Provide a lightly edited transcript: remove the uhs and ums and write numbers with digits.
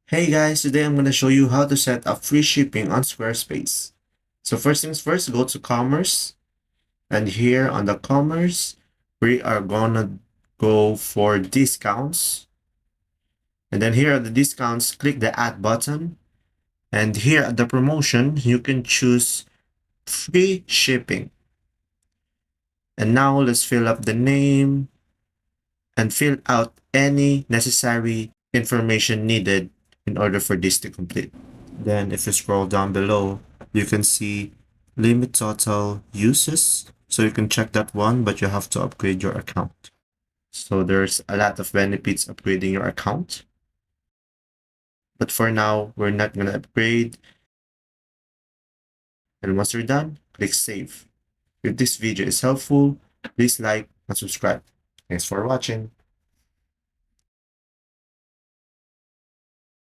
Hey guys, today I'm going to show you how to set up free shipping on Squarespace. So first things first, go to Commerce. And here on the Commerce, we are going to go for discounts. And then here at the discounts, click the add button. And here at the promotion, you can choose free shipping. And now let's fill up the name and fill out any necessary information needed in order for this to complete. Then if you scroll down below, you can see limit total uses. So you can check that one, but you have to upgrade your account. So there's a lot of benefits upgrading your account. But for now, we're not going to upgrade. And once you're done, click save. If this video is helpful, please like and subscribe. Thanks for watching.